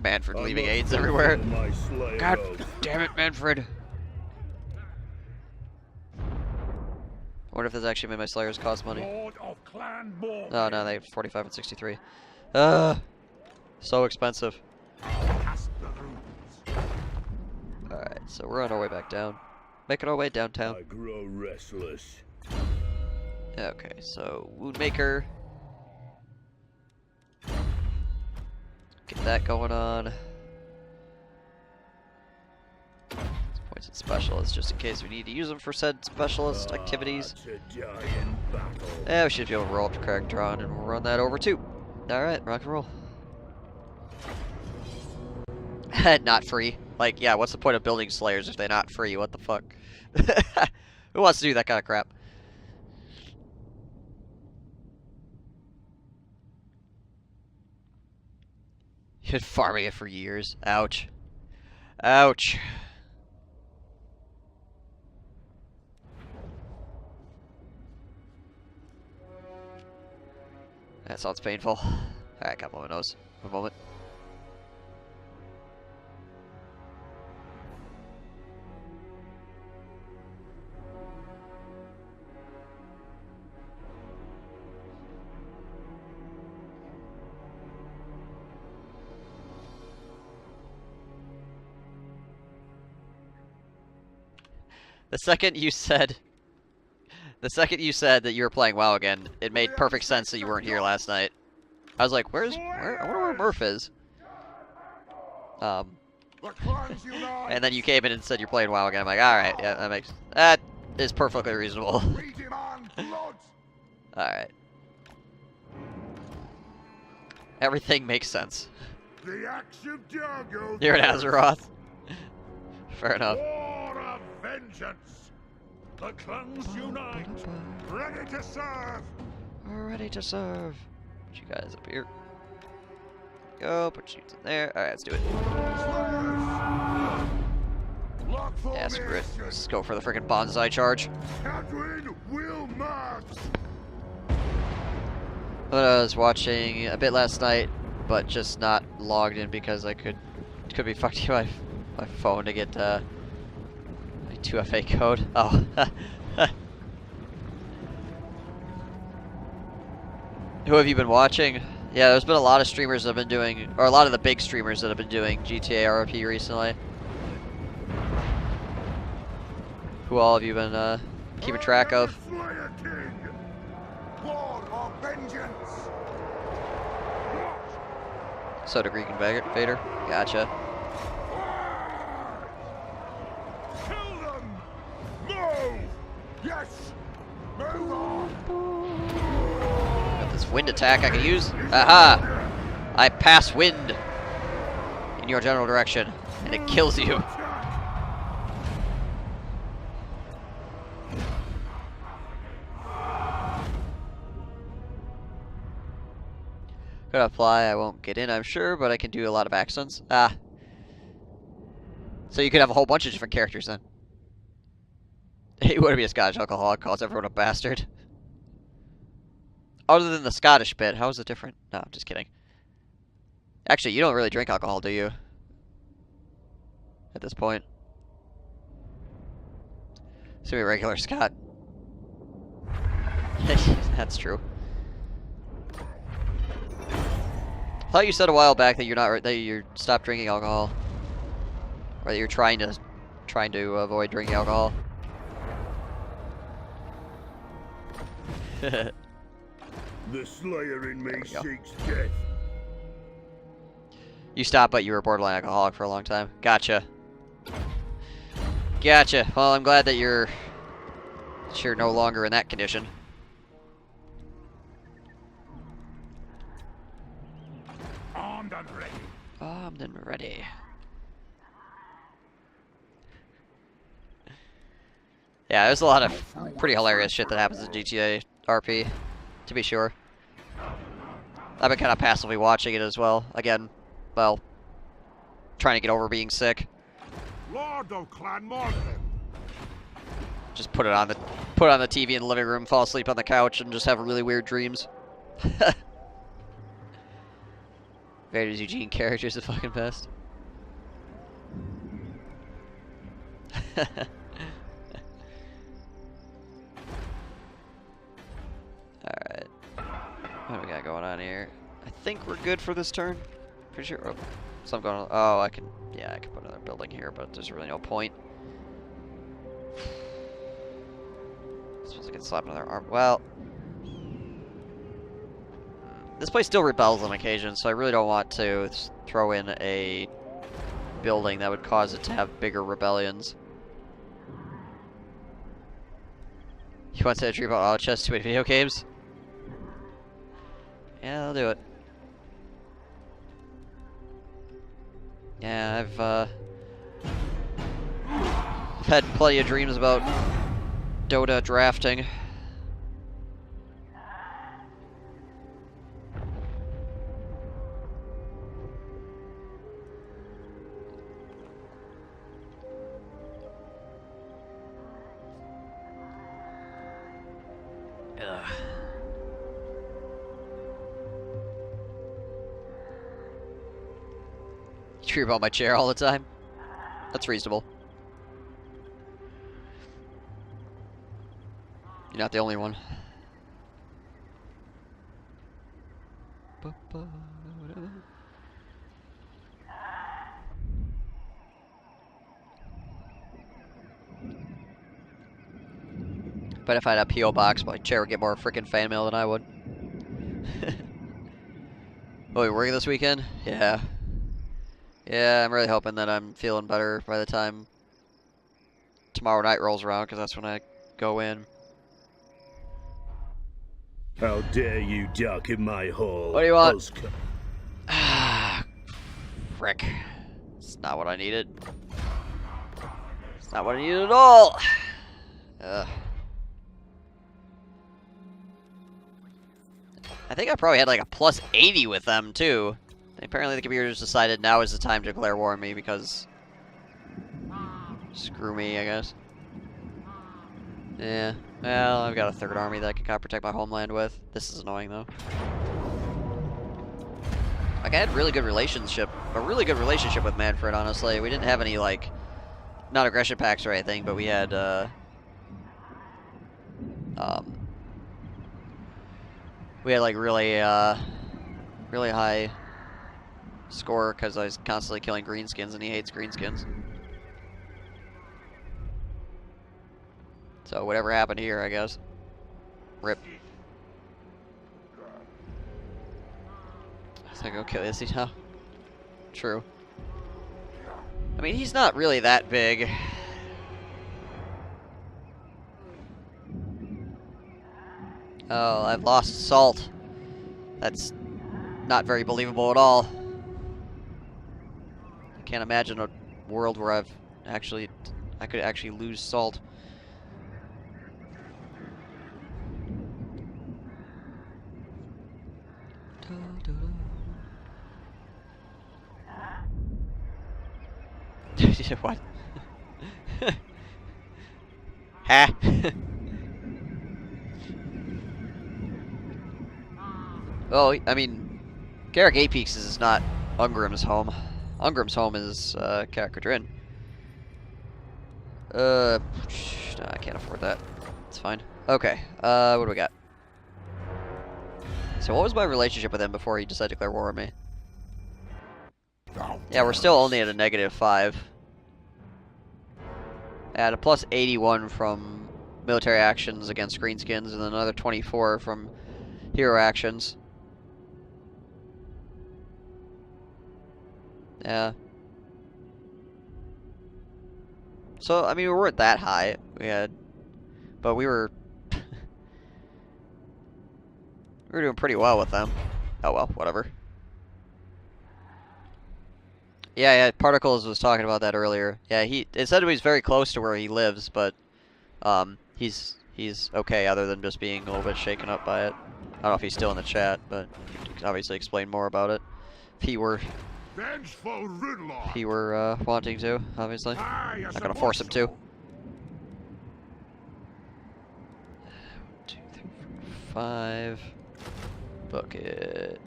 Manfred leaving aids everywhere. God damn it, Manfred. I wonder if this actually made my Slayers cost money. Oh no, they have 45 and 63. So expensive. Alright, so we're on our way back down. Making our way downtown. I grow restless. Okay, so Woundmaker. Get that going on. Points and specialists, just in case we need to use them for said specialist activities. Yeah, we should be able to roll up to Karak Kadrin and we'll run that over too. Alright, rock and roll. Not free. Like, yeah, what's the point of building Slayers if they're not free? What the fuck? Who wants to do that kind of crap? You've been farming it for years. Ouch. Ouch. That sounds painful. Alright, got my nose. One moment. The second you said that you were playing WoW again, it made perfect sense that you weren't here last night. I was like, where? I wonder where Murph is. And then you came in and said you're playing WoW again. I'm like, all right, yeah, that is perfectly reasonable. All right. Everything makes sense. You're in Azeroth. Fair enough. Vengeance! The clans unite! Ready to serve! Ready to serve. Put you guys up here. Go, put you in there. Alright, let's do it. Yeah, screw it. Let's go for the freaking bonsai charge. Kadrin will march! I was watching a bit last night, but just not logged in because I could be fucking my phone to get 2FA code. Oh. Who have you been watching? Yeah, there's been a lot of streamers that have been doing, or a lot of the big streamers that have been doing GTA RP recently. Who all have you been keeping track of? So to Greek Invader? Gotcha. Yes! Move on! Got this wind attack I can use. Aha! I pass wind in your general direction, and it kills you. Gonna fly, I won't get in, I'm sure, but I can do a lot of accents. Ah. So you could have a whole bunch of different characters then. You want to be a Scottish alcoholic, calls everyone a bastard. Other than the Scottish bit, how is it different? No, I'm just kidding. Actually, you don't really drink alcohol, do you? At this point. So you're a regular Scot. That's true. I thought you said a while back that you're stopped drinking alcohol. Or that you're trying to avoid drinking alcohol. The Slayer in me seeks death. You stopped, but you were a borderline alcoholic for a long time. Gotcha. Gotcha. Well, I'm glad that you're no longer in that condition. Armed and ready. Armed and ready. Yeah, there's a lot of pretty hilarious shit that happens in GTA RP, to be sure. I've been kind of passively watching it as well. Again, well, trying to get over being sick. Just put on the TV in the living room, fall asleep on the couch, and just have really weird dreams. Vader's Eugene character's the fucking best. Alright. What do we got going on here? I think we're good for this turn. Pretty sure. Oh, so I'm going. Oh, I can. Yeah, I can put another building here, but there's really no point. Supposed to get slapped another arm. Well, this place still rebels on occasion, so I really don't want to throw in a building that would cause it to have bigger rebellions. You want to dream about all chess too many video games? Yeah, I'll do it. Yeah, I've had plenty of dreams about Dota drafting. Ugh. You dream about my chair all the time? That's reasonable. You're not the only one. But if I had a P.O. box, my chair would get more freaking fan mail than I would. Oh, you working this weekend? Yeah. Yeah, I'm really hoping that I'm feeling better by the time tomorrow night rolls around, because that's when I go in. How dare you duck in my hall? What do you want? Ah, frick. It's not what I needed. It's not what I needed at all. Ugh. I think I probably had like a plus 80 with them too. Apparently the computers decided now is the time to declare war on me because screw me, I guess. Yeah, well, I've got a third army that I can kind of protect my homeland with. This is annoying though. Like I had a really good relationship with Manfred, honestly. We didn't have any like non-aggression pacts or anything, but we had like really really high score because I was constantly killing greenskins and he hates greenskins. So whatever happened here, I guess. Rip. I was like, okay, is he now? True. I mean, he's not really that big. Oh, I've lost salt. That's not very believable at all. I can't imagine a world where I could actually lose salt. What? Ha! Well, I mean, Karak 8 Peaks is not Ungrim's home. Ungrim's home is Karak Kadrin. No, I can't afford that. It's fine. Okay, what do we got? So what was my relationship with him before he decided to declare war on me? Yeah, we're still only at a -5. I had a plus 81 from military actions against greenskins and another 24 from hero actions. Yeah. So, I mean, we weren't that high. But we were we were doing pretty well with them. Oh well, whatever. Yeah, Particles was talking about that earlier. Yeah, it said he was very close to where he lives, but he's okay other than just being a little bit shaken up by it. I don't know if he's still in the chat, but he can obviously explain more about it if he were wanting to, obviously. Not gonna force him to. 1, 2, 3, 4, 5. Bucket.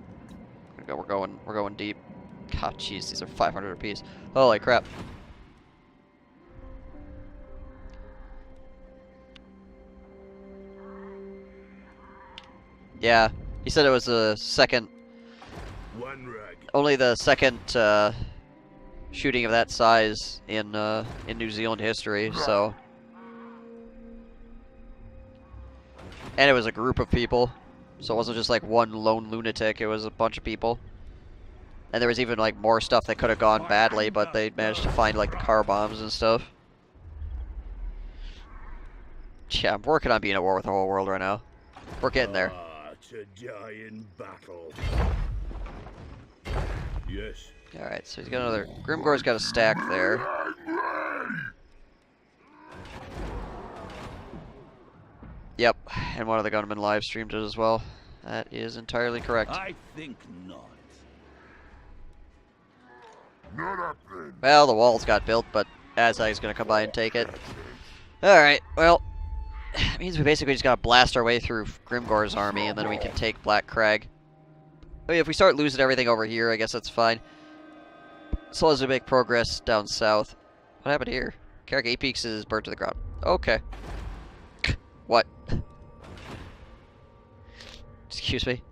We're going deep. God, jeez, these are 500 apiece. Holy crap. Yeah, he said it was the second, only the second shooting of that size in New Zealand history. So, and it was a group of people, so it wasn't just like one lone lunatic. It was a bunch of people, and there was even like more stuff that could have gone badly, but they managed to find like the car bombs and stuff. Yeah, I'm working on being at war with the whole world right now. We're getting there. To die in battle. Yes. Alright, so he's got another... Grimgore's got a stack there. Yep, and one of the gunmen live streamed it as well. That is entirely correct. I think not. Well, the walls got built, but Azag's gonna come by and take it. Alright, well... It means we basically just gotta blast our way through Grimgore's army, and then we can take Black Crag. I mean, if we start losing everything over here, I guess that's fine. As long as we make progress down south. What happened here? Karak Apex is burnt to the ground. Okay. What? Excuse me?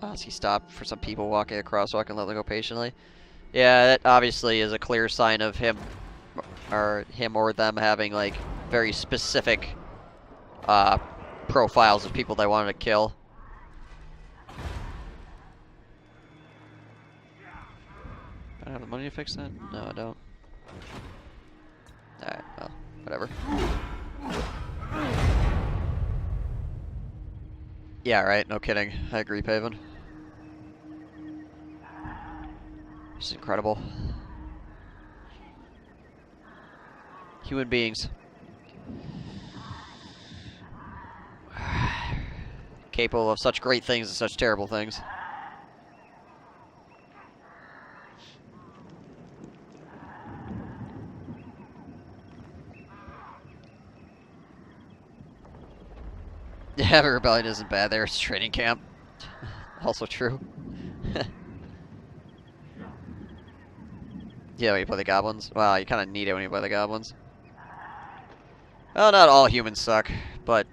Does he stop for some people walking across so I can let them go patiently? Yeah, that obviously is a clear sign of him or them having like very specific profiles of people they wanted to kill. I have the money to fix that? No, I don't. Alright, well, whatever. Yeah, right, no kidding. I agree, Paven. This is incredible. Human beings. Capable of such great things and such terrible things. Yeah, the rebellion isn't bad there. It's a training camp. Also true. Yeah, when you play the goblins. Well, you kind of need it when you play the goblins. Well, not all humans suck, but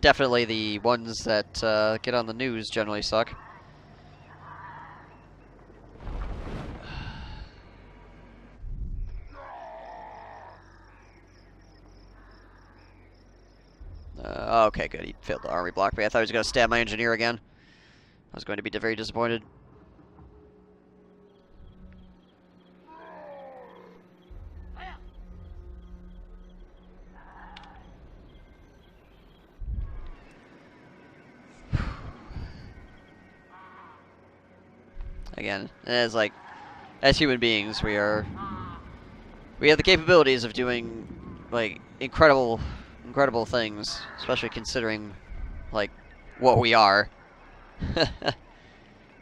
definitely the ones that get on the news generally suck. Okay, good. He failed the army block me. I thought he was going to stab my engineer again. I was going to be very disappointed. Again, as human beings, we have the capabilities of doing like incredible things, especially considering like what we are.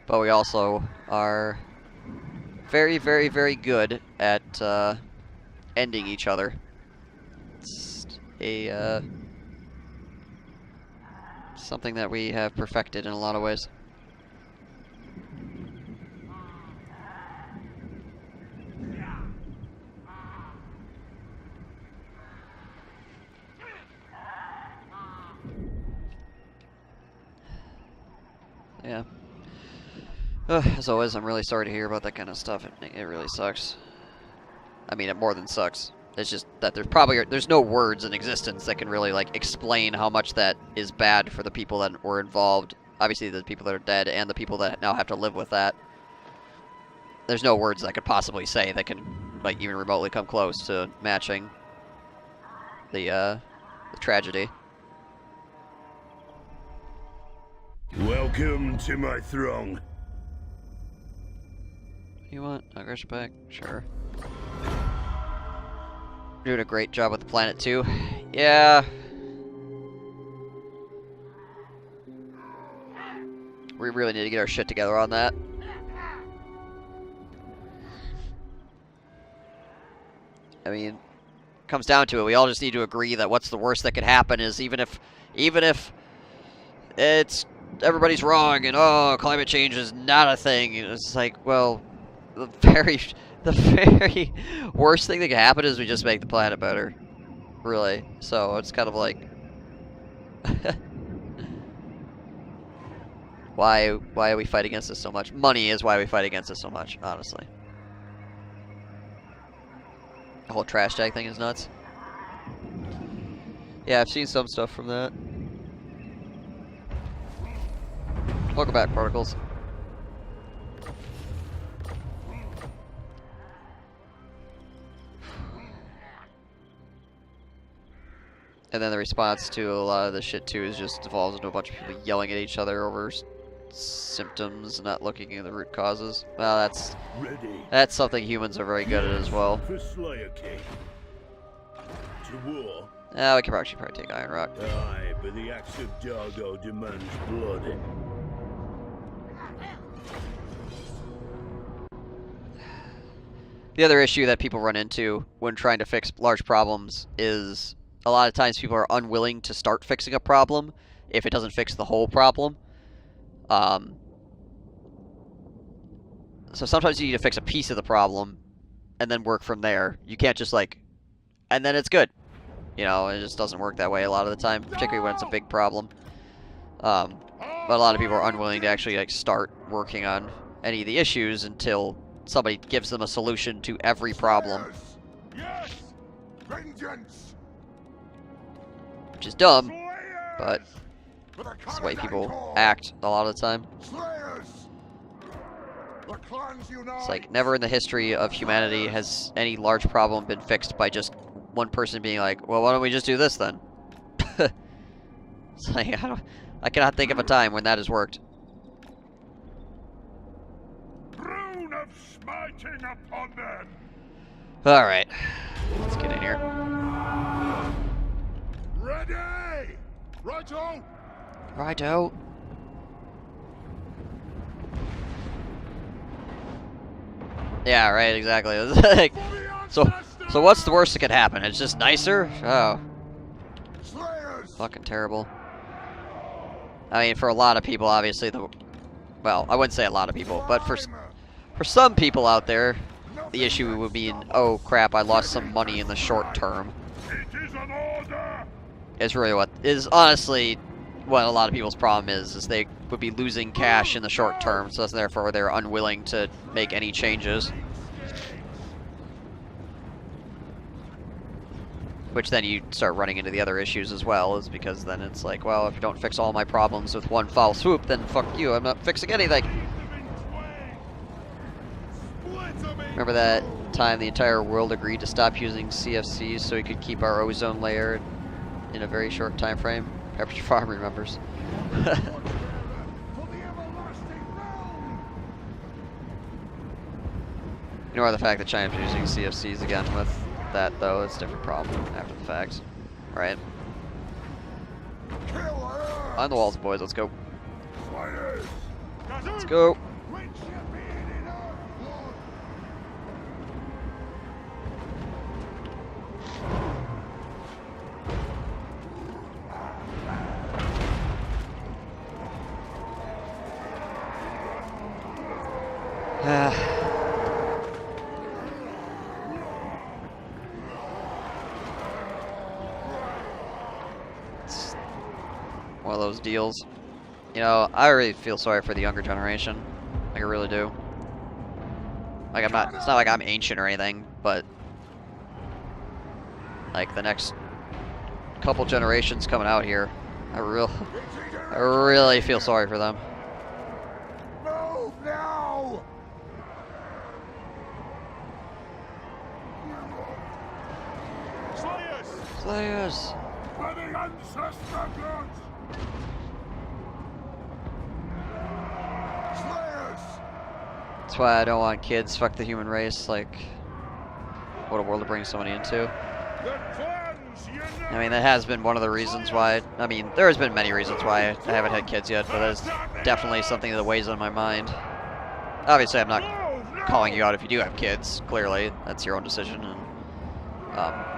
But we also are very, very, very good at ending each other. It's a something that we have perfected in a lot of ways. Yeah. As always, I'm really sorry to hear about that kind of stuff. It really sucks. I mean, it more than sucks. It's just that there's no words in existence that can really like explain how much that is bad for the people that were involved. Obviously, the people that are dead and the people that now have to live with that. There's no words that could possibly say that can like even remotely come close to matching the tragedy. Welcome to my throng. You want aggression back? Sure. You're doing a great job with the planet too. Yeah. We really need to get our shit together on that. I mean, it comes down to it. We all just need to agree that what's the worst that could happen is even if everybody's wrong, and oh, climate change is not a thing. And it's like, well, the very worst thing that can happen is we just make the planet better, really. So it's kind of like, why are we fighting against this so much? Money is why we fight against this so much, honestly. The whole trash tag thing is nuts. Yeah, I've seen some stuff from that. Welcome back, Particles. And then the response to a lot of this shit too is just devolves into a bunch of people yelling at each other over symptoms and not looking at the root causes. Well, that's something humans are very good at as well. For Slayer King. To war. Yeah, we can actually probably take Iron Rock. Aye, but the axe of Dargo demands blood. The other issue that people run into when trying to fix large problems is a lot of times people are unwilling to start fixing a problem if it doesn't fix the whole problem. So sometimes you need to fix a piece of the problem and then work from there. You can't just like, and then it's good. You know, it just doesn't work that way a lot of the time, particularly when it's a big problem. But a lot of people are unwilling to actually like start working on any of the issues until somebody gives them a solution to every problem. Yes! Vengeance! Which is dumb, but it's the way people act a lot of the time. It's like never in the history of humanity has any large problem been fixed by just one person being like, well, why don't we just do this then? It's like, I cannot think of a time when that has worked. Rune of smiting upon them. Alright, let's get in here. Ready! Righto! Righto. Yeah, right, exactly. Like, so what's the worst that could happen? It's just nicer? Oh. Fucking terrible. I mean, for a lot of people, obviously, well, I wouldn't say a lot of people, but for some people out there, the issue would be, oh crap, I lost some money in the short term. It's really what is honestly what a lot of people's problem is they would be losing cash in the short term, so therefore they're unwilling to make any changes. Which then you start running into the other issues as well, is because then it's like, well, if you don't fix all my problems with one foul swoop, then fuck you, I'm not fixing anything. Remember that time the entire world agreed to stop using CFCs so we could keep our ozone layer in a very short time frame? Pepperidge Farm remembers. Ignore the fact that China's using CFCs again with that, though. It's a different problem after the fact. Right? On the walls, boys. Let's go. Let's go. It's one of those deals. You know, I really feel sorry for the younger generation. Like, I really do. Like, it's not like I'm ancient or anything, but like the next couple generations coming out here, I really feel sorry for them. Move now! Slayers! Slayers! For the ancestor blood! Slayers! That's why I don't want kids. Fuck the human race. Like, what a world to bring somebody into. I mean, that has been one of the reasons why. I mean, there has been many reasons why I haven't had kids yet, but that's definitely something that weighs on my mind. Obviously, I'm not calling you out if you do have kids. Clearly, that's your own decision, and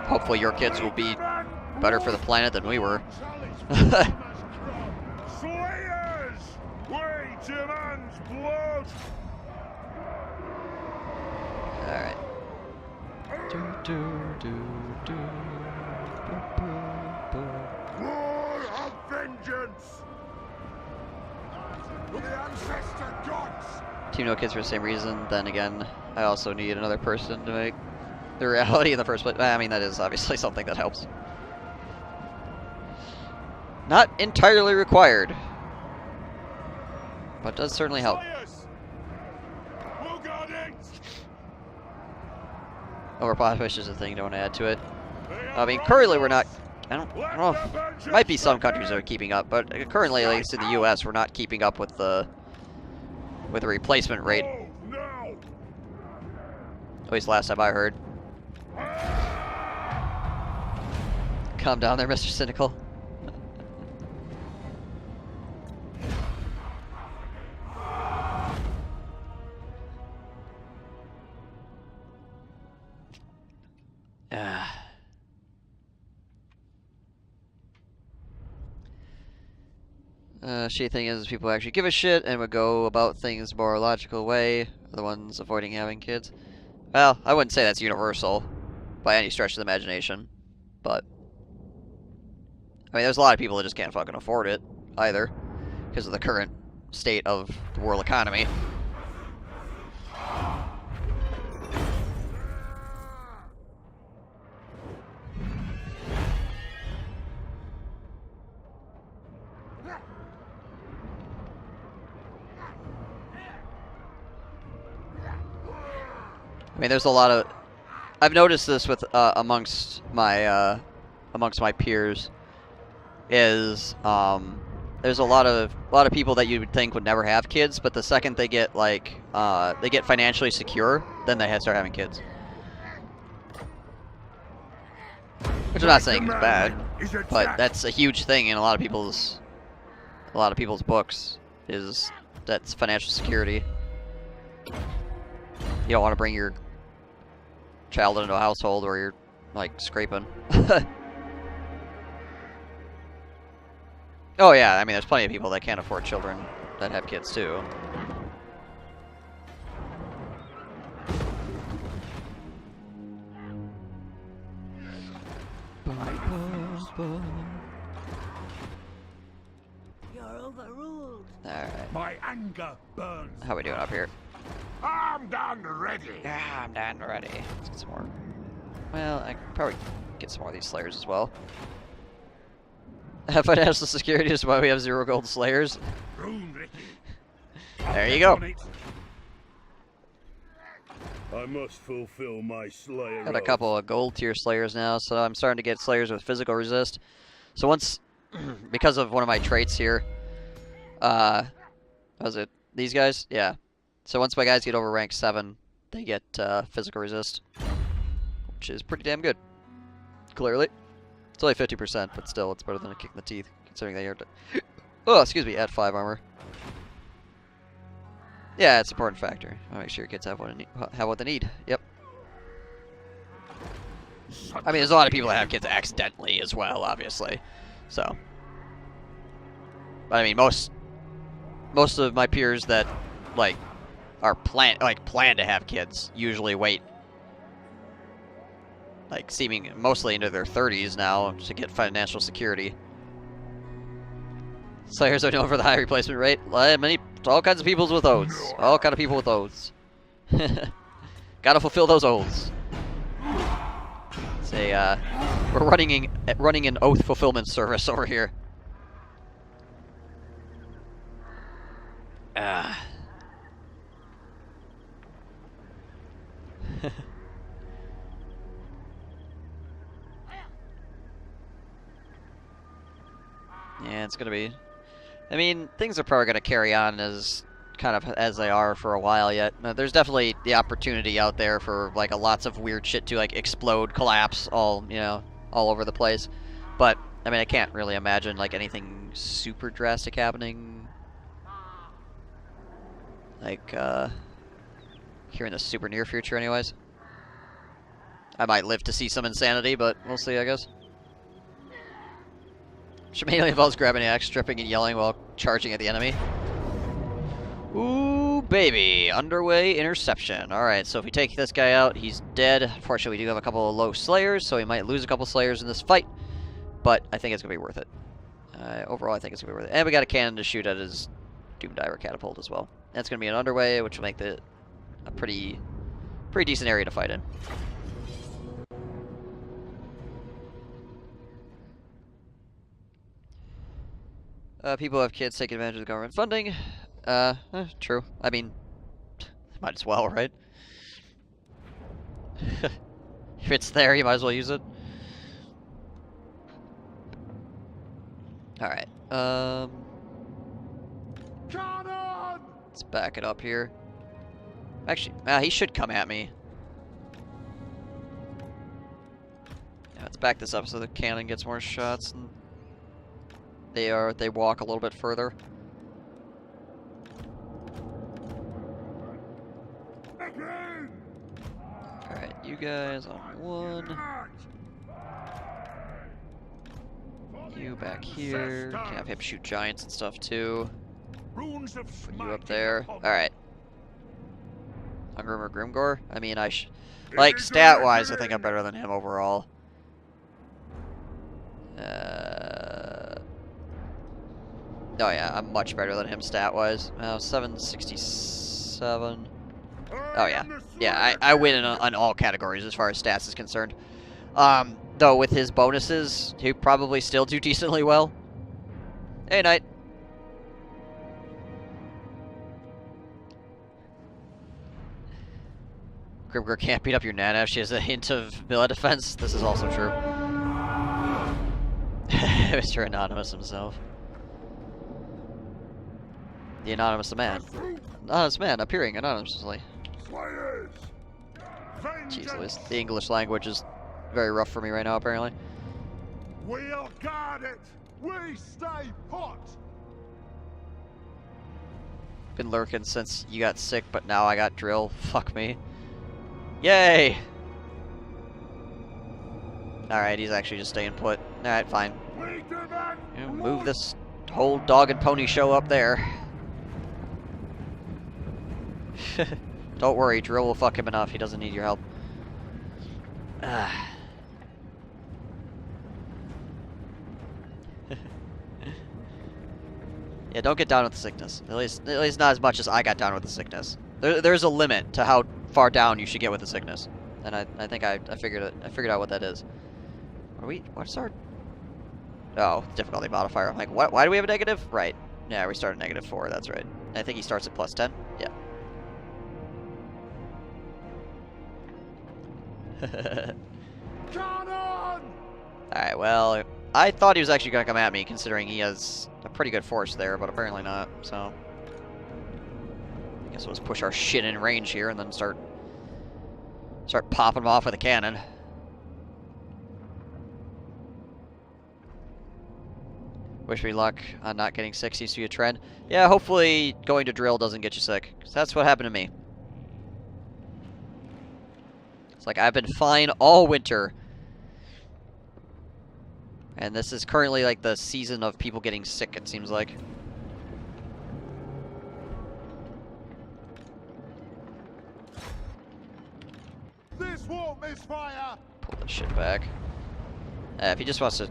hopefully your kids will be better for the planet than we were. War of vengeance! For the ancestor gods! Team no kids for the same reason. Then again, I also need another person to make the reality in the first place. I mean, that is obviously something that helps. Not entirely required, but does certainly help. Overpopulation is a thing, don't add to it. I mean, currently we're not, I don't know, might be some countries that are keeping up, but currently, at least in the US, we're not keeping up with the replacement rate. At least last time I heard. Calm down there, Mr. Cynical. Shitty thing is, people actually give a shit and would go about things more logical way, are the ones avoiding having kids. Well, I wouldn't say that's universal by any stretch of the imagination, but I mean, there's a lot of people that just can't fucking afford it either because of the current state of the world economy. I mean, there's a lot of. I've noticed this with amongst my peers. Is there's a lot of people that you would think would never have kids, but the second they get like they get financially secure, then they start having kids. Which I'm not saying is bad, but that's a huge thing in a lot of people's books. Is that's financial security. You don't want to bring your child into a household where you're like scraping. Oh yeah, I mean there's plenty of people that can't afford children that have kids too. You're overruled. Alright. My anger burns. How we doing up here? I'm done ready. Yeah, I'm done already. Let's get some more. Well, I could probably get some more of these Slayers as well. Financial security is why we have 0 gold Slayers. There you go. I must fulfill my Slayer. Got a couple of gold tier Slayers now, so I'm starting to get Slayers with physical resist. So once, because of one of my traits here, was it these guys? Yeah. So once my guys get over rank 7, they get physical resist, which is pretty damn good. Clearly. It's only 50%, but still, it's better than a kick in the teeth, considering they are. Oh, excuse me, at 5 armor. Yeah, it's an important factor. I'll make sure your kids have what they need. Yep. I mean, there's a lot of people that have kids accidentally as well, obviously. So, but I mean, most of my peers that like are plan to have kids usually wait. Like, seeming mostly into their 30s now to get financial security. Slayers are known for the high replacement rate. All kinds of people with oaths. All kind of people with oaths. Gotta fulfill those oaths. Say, we're running an oath fulfillment service over here. Yeah, it's gonna be. I mean, things are probably gonna carry on as they are for a while yet. There's definitely the opportunity out there for like lots of weird shit to like explode, collapse, all over the place. But I mean, I can't really imagine like anything super drastic happening. Like here in the super near future, anyways. I might live to see some insanity, but we'll see, I guess. Which mainly involves grabbing an axe, stripping, and yelling while charging at the enemy. Ooh. Ooh, baby. Underway interception. Alright, so if we take this guy out, he's dead. Unfortunately, we do have a couple of low Slayers, so we might lose a couple Slayers in this fight. But I think it's going to be worth it. Overall, I think it's going to be worth it. And we got a cannon to shoot at his Doom Diver catapult as well. That's going to be an underway, which will make it a pretty decent area to fight in. People who have kids take advantage of the government funding. True. I mean, might as well, right? If it's there, you might as well use it. Alright, let's back it up here. Actually, he should come at me. Yeah, let's back this up so the cannon gets more shots and they walk a little bit further. Alright, you guys on one. You back here. Can have him shoot giants and stuff too. Put you up there. Alright. Hungrim or Grimgor? I mean, like, stat-wise, I think I'm better than him overall. Oh yeah, I'm much better than him stat-wise. 767. Oh yeah. Yeah, I win on all categories as far as stats is concerned. Though with his bonuses, he'd probably still do decently well. Hey, Knight. Grimgor can't beat up your Nana if she has a hint of melee defense. This is also true. Mr. Anonymous himself. The Anonymous Man. Anonymous Man appearing anonymously. Jeez Louise. The English language is very rough for me right now, apparently. We'll guard it. We stay put. Been lurking since you got sick, but now I got drill. Fuck me. Yay! Alright, he's actually just staying put. Alright, fine. Move this whole dog and pony show up there. Don't worry, drill will fuck him enough. He doesn't need your help. Yeah, don't get down with the sickness. At least not as much as I got down with the sickness. There's a limit to how far down you should get with the sickness, and I think I figured it. I figured out what that is. What's our? Oh, difficulty modifier. I'm like, what? Why do we have a negative? Right. Yeah, we start at -4. That's right. I think he starts at +10. Yeah. Alright, well, I thought he was actually going to come at me, considering he has a pretty good force there, but apparently not, so... I guess we'll just push our shit in range here and then start popping them off with a cannon. Wish me luck on not getting sick. Seems to be a trend. Yeah, hopefully going to drill doesn't get you sick, because that's what happened to me. It's like I've been fine all winter. And this is currently like the season of people getting sick, it seems like. This won't misfire. Pull this shit back. If he just wants to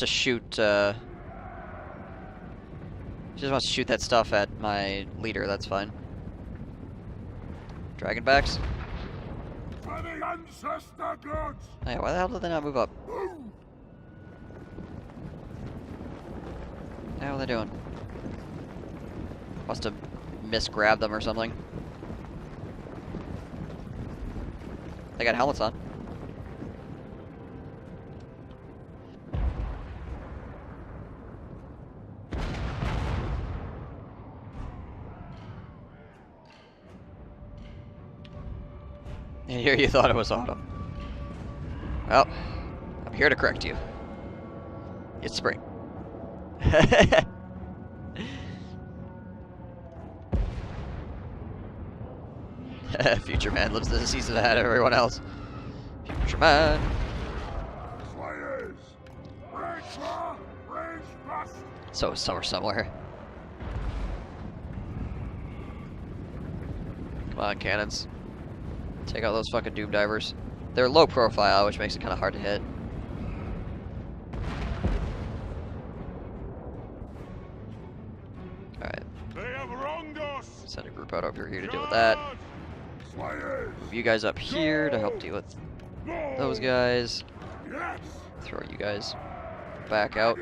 shoot he just wants to shoot that stuff at my leader, that's fine. Dragonbacks? For the ancestor gods. Hey, why the hell did they not move up? What the hell are they doing? Must have misgrabbed them or something. They got helmets on. And here you thought it was autumn. Well, I'm here to correct you. It's spring. Future man lives the season ahead of everyone else. Future man. So summer somewhere. Come on, cannons. Take out those fucking doom divers. They're low profile, which makes it kind of hard to hit. Alright. They have wronged us. Send a group out over here to deal with that. Slayers. Move you guys up here to help deal with those guys. Yes. Throw you guys back out.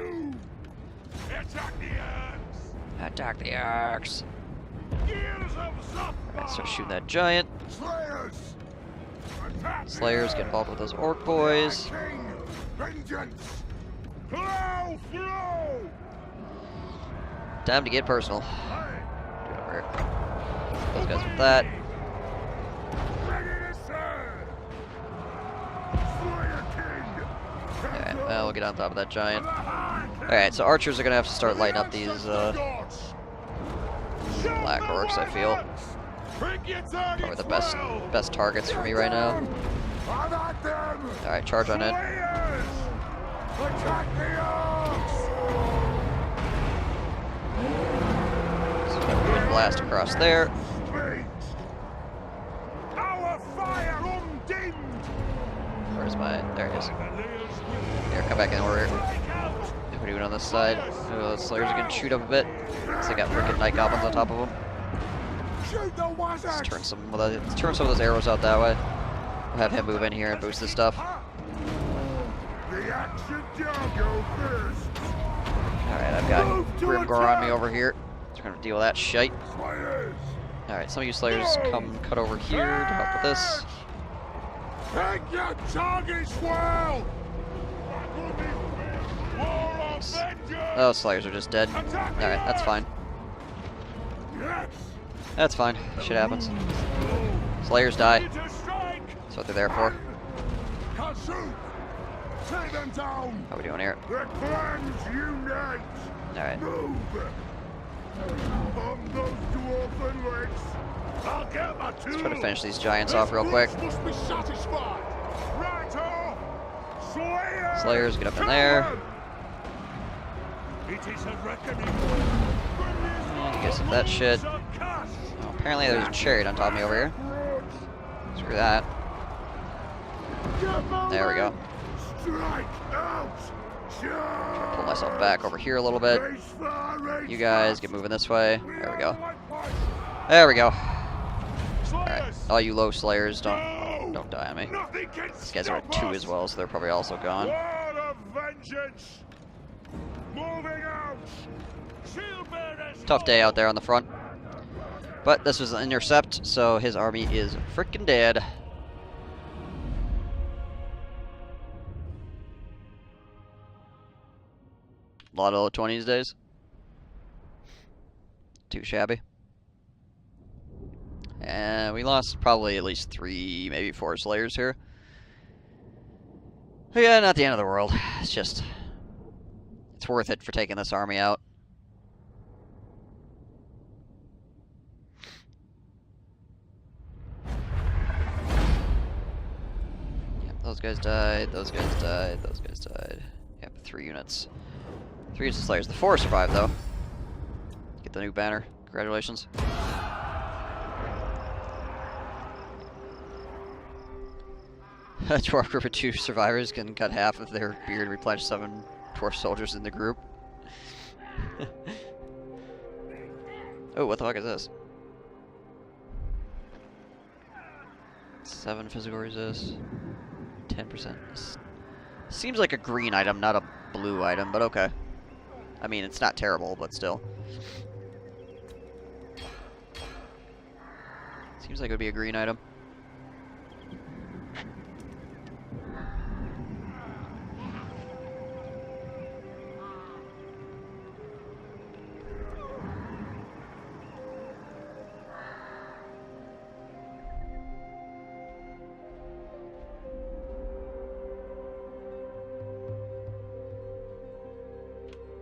Attack the axe. Attack the axe. Gears of Alright, start shooting that giant. Slayers. Attack the Slayers, get involved with those orc boys. King. Vengeance. Plow through. Time to get personal. Do it over here. Those guys with that. Ready to serve. Slayer King. Alright, well, we'll get on top of that giant. Alright, so archers are gonna have to start lighting up these black orcs, I feel. Probably the best targets for me right now. Alright, charge on it. Attack the orcs. So wind blast across there. Our fire undimmed. Where's my... There it is. Here, come back in order. What are we doing on this side? Oh, those slayers are getting chewed up a bit. Because they got freaking night goblins on top of them. Let's turn some of those arrows out that way. We'll have him move in here and boost this stuff. The action go first. Alright, I've got Grimgor on me over here. So we're gonna deal with that shite. Slayers. Alright, some of you slayers come cut over here to help with this. Take your targets well. War of vengeance. Oh, slayers are just dead. Alright, that's fine. Yes. That's fine. Shit happens. Slayers die. That's what they're there for. Kazook. Take them down. How are we doing here? The clans unite. Alright. Move. On those dwarven legs. I'll get my two. Let's try to finish these giants off real quick. Must be satisfied. Right-o. Slayers. Slayers, get up in there. It is a reckoning. And you guys hit that shit. Oh, apparently there's a chariot on top of me over here. Screw that. There we go. Strike out. Pull myself back over here a little bit. You guys get moving this way. There we go. There we go. Alright, all you low slayers, don't die on me. These guys are at 2 as well, so they're probably also gone. Tough day out there on the front. But this was an intercept, so his army is freaking dead. A lot of low 20s days. Too shabby. And we lost probably at least 3, maybe 4 slayers here. Yeah, not the end of the world. It's just... it's worth it for taking this army out. Yep, those guys died, those guys died, those guys died. Yep, 3 units. 3 units of slayers. The 4 survived, though. Get the new banner. Congratulations. A dwarf group of 2 survivors can cut half of their beard, replenish 7 dwarf soldiers in the group. Oh, what the fuck is this? 7 physical resist. 10%. Seems like a green item, not a blue item, but okay. I mean, it's not terrible, but still. Seems like it would be a green item.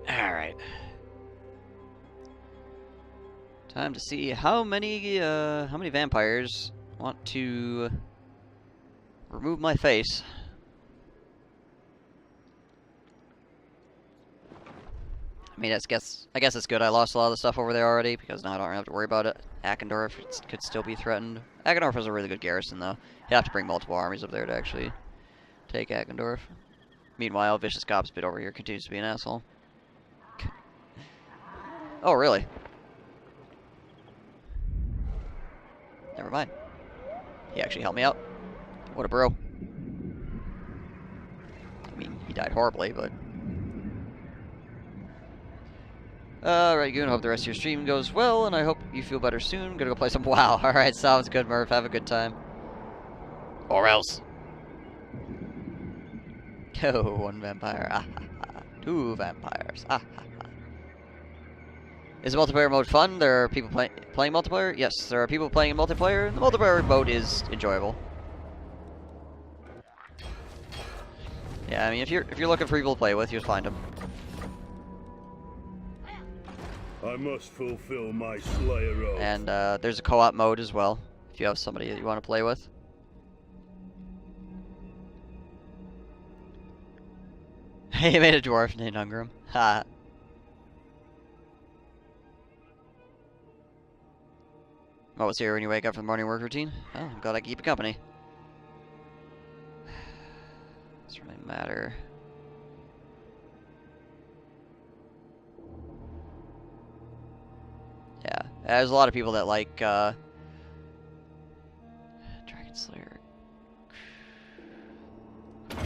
Alright. Time to see how many vampires want to remove my face. I mean, I guess it's good. I lost a lot of the stuff over there already because now I don't have to worry about it. Ackendorf could still be threatened. Ackendorf is a really good garrison, though. You have to bring multiple armies up there to actually take Ackendorf. Meanwhile, Vicious Gobspit over here continues to be an asshole. Oh, really? Never mind. He actually helped me out. What a bro. I mean, he died horribly, but... Alright, Goon, hope the rest of your stream goes well, and I hope you feel better soon. Gonna go play some WoW. Alright, sounds good, Murph. Have a good time. Or else. Oh, one vampire. Ah, ha, ha. Two vampires. Ah, ha, ha. Is the multiplayer mode fun? There are people playing multiplayer? Yes, there are people playing in multiplayer. The multiplayer mode is enjoyable. Yeah, I mean, if you're looking for people to play with, you'll find them. I must fulfill my Slayer oath. And there's a co-op mode as well, if you have somebody that you want to play with. He made a dwarf named Ungram. Ha. What was here when you wake up for the morning work routine? Oh, I'm glad I can keep you company. Doesn't really matter. Yeah, there's a lot of people that like Dragon Slayer.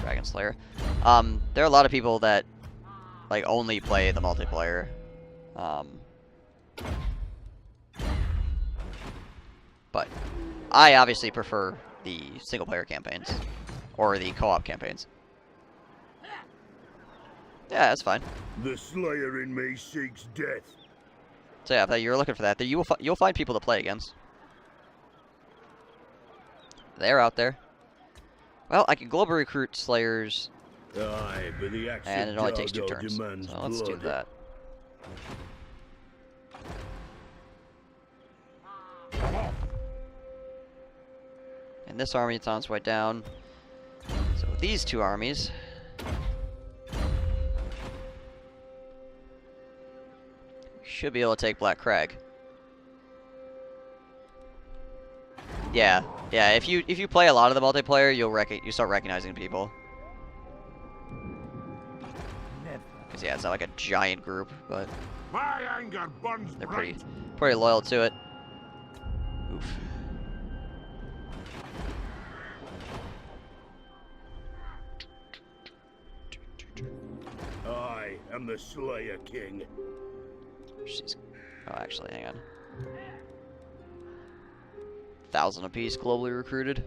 Dragon Slayer. There are a lot of people that like only play the multiplayer. But I obviously prefer the single player campaigns or the co-op campaigns. Yeah, that's fine. The Slayer in me seeks death. So yeah, if you're looking for that, you'll find people to play against. They're out there. Well, I can global recruit Slayers, Aye, but the axe and of it only takes 2 Dargo turns. demands So let's do blood. that. And this army, it's on its way down. So these 2 armies. Should be able to take Black Crag. Yeah, yeah. If you play a lot of the multiplayer, you start recognizing people. Cause yeah, it's not like a giant group, but My anger burns they're bright. pretty loyal to it. Oof. I am the Slayer King. She's. Oh, actually, hang on. 1,000 apiece globally recruited.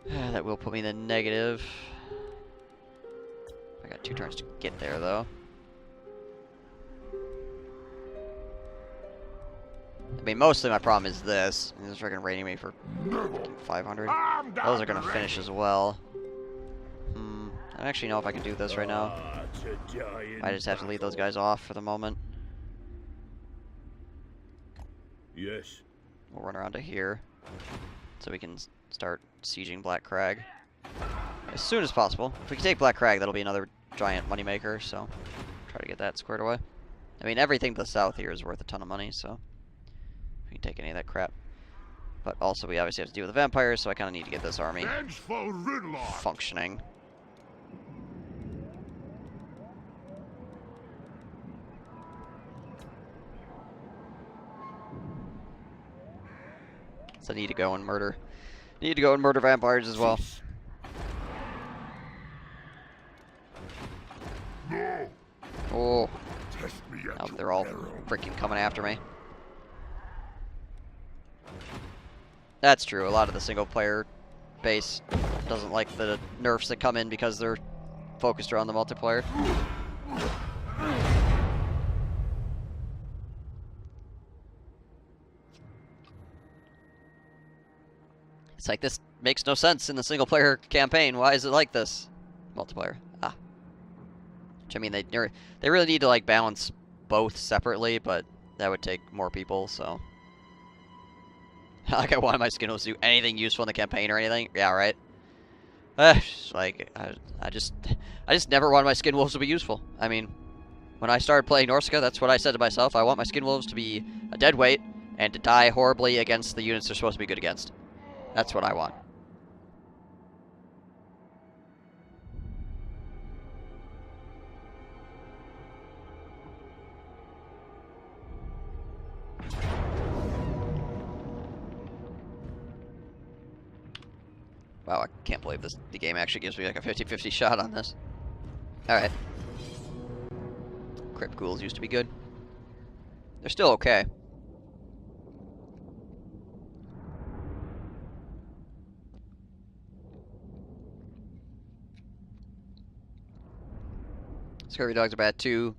That will put me in the negative. I got 2 turns to get there, though. I mean, mostly my problem is this. This is freaking rating me for 500. Those are gonna finish as well. I don't actually know if I can do this right now. I just have to leave those guys off for the moment. Yes. We'll run around to here, so we can start sieging Black Crag as soon as possible. If we can take Black Crag, that'll be another giant moneymaker, so try to get that squared away. I mean, everything to the south here is worth a ton of money, so we can take any of that crap. But also, we obviously have to deal with the vampires, so I kind of need to get this army functioning. So I need to go and murder. Need to go and murder vampires as well. No. Oh, Test me now at they're all your peril. freaking coming after me. That's true. A lot of the single player base doesn't like the nerfs that come in because they're focused around the multiplayer. It's like, this makes no sense in the single player campaign. Why is it like this? Multiplayer. Ah. Which, I mean, they really need to like balance both separately, but that would take more people, so. Like, I wanted my Skittles to do anything useful in the campaign or anything. Yeah, right. Like, I just never wanted my skin wolves to be useful. I mean, when I started playing Norsca, that's what I said to myself. I want my skin wolves to be a dead weight and to die horribly against the units they're supposed to be good against. That's what I want. Wow, I can't believe this. The game actually gives me like a 50-50 shot on this. Alright. Crypt ghouls used to be good. They're still okay. Scurvy dogs are bad too.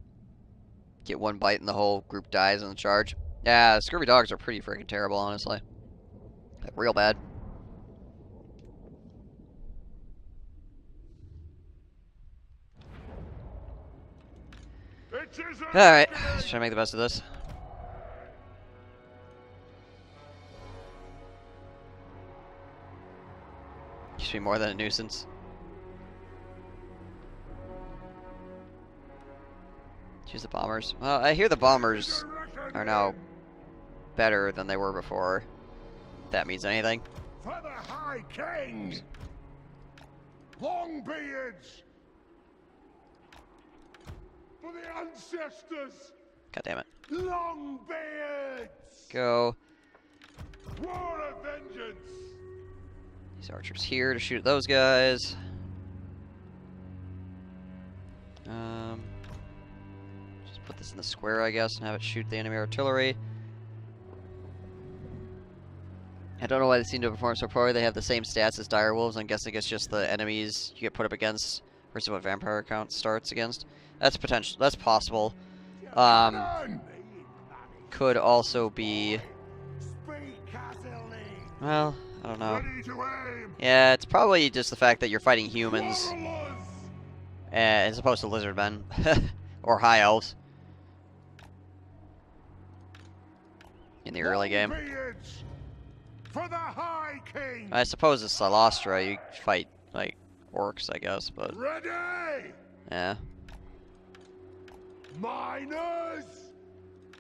Get one bite and the whole group dies in the charge. Yeah, scurvy dogs are pretty freaking terrible, honestly. Like, real bad. Alright, let's try to make the best of this. Used to be more than a nuisance. Choose the bombers. Well, I hear the bombers are now better than they were before. If that means anything. For the High King! Longbeards! For the ancestors! God damn it. Longbeards! Go. War of vengeance! These archers here to shoot at those guys. Just put this in the square, I guess, and have it shoot the enemy artillery. I don't know why they seem to perform so poorly. They have the same stats as direwolves. I'm guessing it's just the enemies you get put up against versus what vampire count starts against. That's potential. That's possible. Could also be. Well, I don't know. Yeah, it's probably just the fact that you're fighting humans as opposed to lizard men or high elves in the early game. For the High King. I suppose it's Salastra. You fight like orcs, I guess, but Ready! yeah. Miners!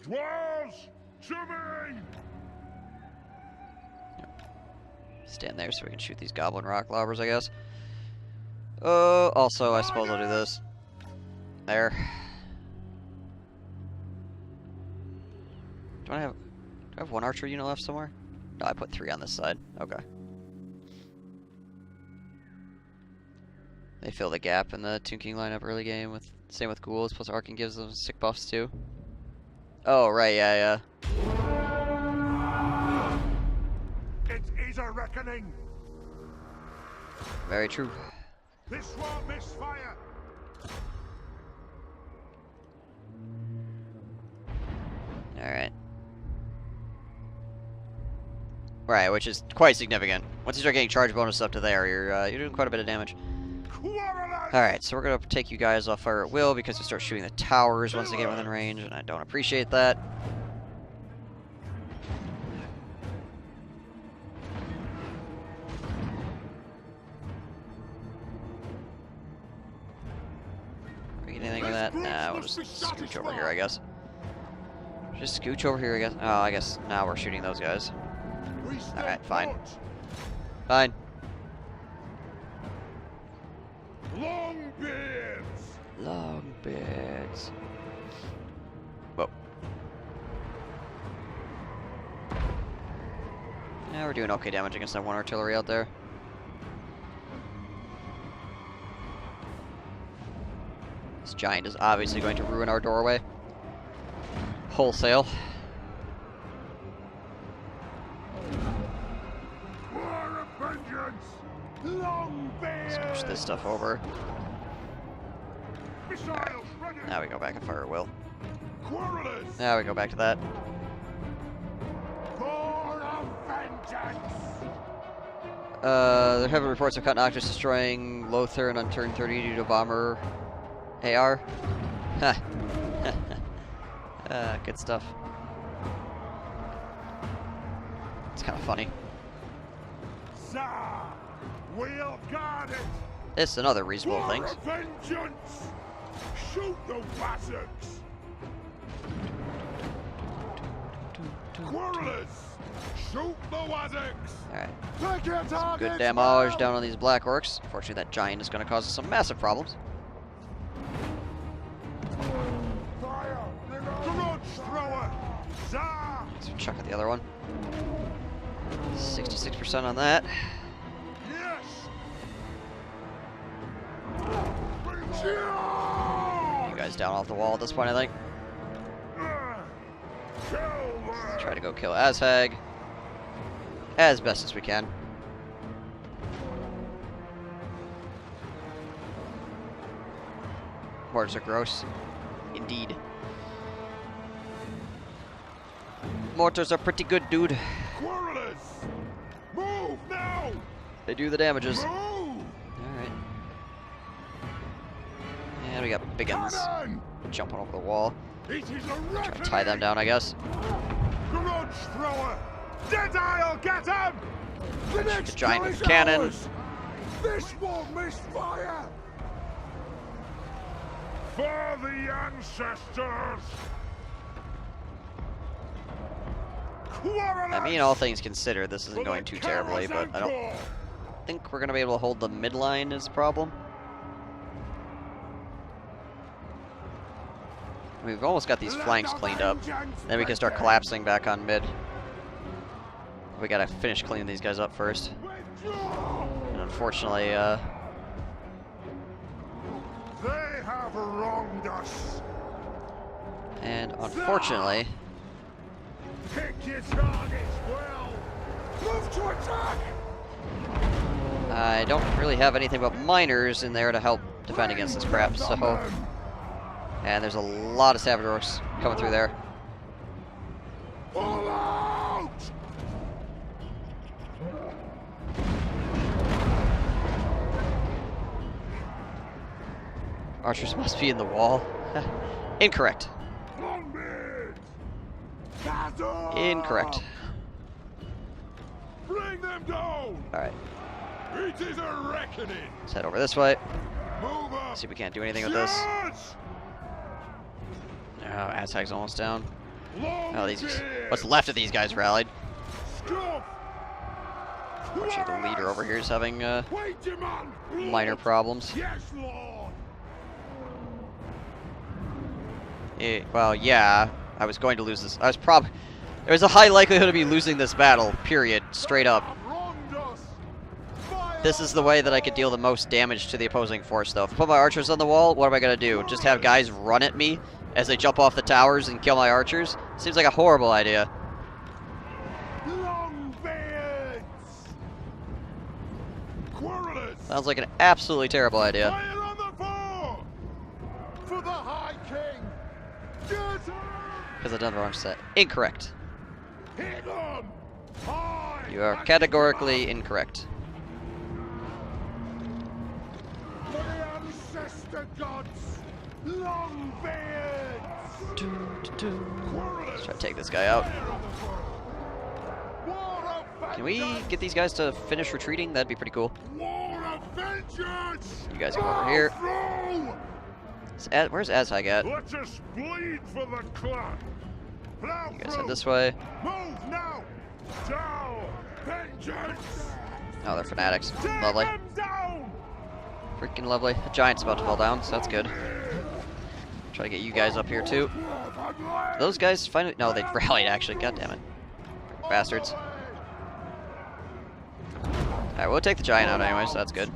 Dwarves! To me! Stand there so we can shoot these goblin rock lobbers, I guess. Oh, also, I suppose I'll do this. There. Do I have one archer unit left somewhere? No, I put 3 on this side. Okay. They fill the gap in the Tomb King lineup early game. Same with ghouls, plus Arkin gives them sick buffs too. Oh, right, yeah. It is a reckoning. Very true. This won't miss fire. Alright. Right, which is quite significant. Once you start getting charge bonus up to there, you're doing quite a bit of damage. Alright, so we're gonna take you guys off fire at will because you start shooting the towers once they get within range, and I don't appreciate that. We get anything with that? Nah, we'll just scooch over here, I guess. Just scooch over here, I guess. Oh, I guess now we're shooting those guys. Alright, fine. Fine. Longbeards! Longbeards. Whoa. Yeah, we're doing okay damage against that one artillery out there. This giant is obviously going to ruin our doorway. Wholesale. War of vengeance! Longbeards! Let's push this stuff over. Missiles ready! Now we go back and fire at will. Quarrelers! Now we go back to that. War of vengeance! There have been reports of Cut Noctis destroying Lothar on turn 30 due to bomber AR. Ha. Good stuff. It's kind of funny. Za! We'll guard it. It's another reasonable For thing. vengeance. Shoot the Wassocks. Quarrelers. Shoot the Wassocks. Alright. Take your targets. Good damage down on these Black Orcs. Unfortunately, that giant is going to cause us some massive problems. Fire. Grudge thrower. Zah. So chuck at the other one. 66% on that. Yes. You guys down off the wall at this point, I think. Try to go kill Azhag as best as we can. Mortars are gross. Indeed. Mortars are pretty good, dude. Quarrelers. Move now. They do the damages. Move. Alright. And we got Biggins Cannon. jumping over the wall. It is a Try to tie them down, I guess. Grudge thrower. Deadeye'll get him. The next giant kill with is cannon. ours. This won't miss fire. For the ancestors. Quarrelers. I mean, all things considered, this isn't For going the too terribly, but I don't Karak think we're going to be able to hold the midline is a problem. We've almost got these flanks cleaned up. Then we can start collapsing back on mid. We gotta finish cleaning these guys up first. Withdraw. And unfortunately, They have wronged us. Pick your targets well. Move to attack. I don't really have anything but miners in there to help defend against this crap, so... And there's a lot of Savage Orcs coming through there. Pull out. Archers must be in the wall. Incorrect. On mid. Gather. Incorrect. Bring them down. Alright, It is a reckoning. let's head over this way. Move up. See if we can't do anything with this. Charge. Oh, Azhag's almost down. Long Oh, these spear. what's left of these guys rallied. Scuff. Unfortunately, the leader over here is having Wait, your man. minor Lord. problems. Yes, Lord. Well, yeah, I was going to lose this. There was a high likelihood of me losing this battle, period, straight up. Wronged us. Fire. This is the way that I could deal the most damage to the opposing force, though. If I put my archers on the wall, what am I going to do? Just have guys run at me as they jump off the towers and kill my archers? Seems like a horrible idea. Long beards. Quarrelers. Sounds like an absolutely terrible idea. Fire on the foe. For the High King. Get him. Because I've done the wrong set. Incorrect. Hit him. High. You are categorically incorrect. For the ancestor gods. Long beards. Let's try to take this guy out. War of Can we vengeance. get these guys to finish retreating? That'd be pretty cool. War of vengeance. You guys go over here. Through. Where's Azhag at? You Let us bleed for the clan. Plow guys through. head this way. Move now. Down. Vengeance. Oh, they're fanatics. Tear Lovely. them down. Freaking lovely. The giant's about to fall down, so that's good. Try to get you guys up here too. Those guys finally... No, they rallied actually. God damn it. Bastards. Alright, we'll take the giant out anyway, so that's good.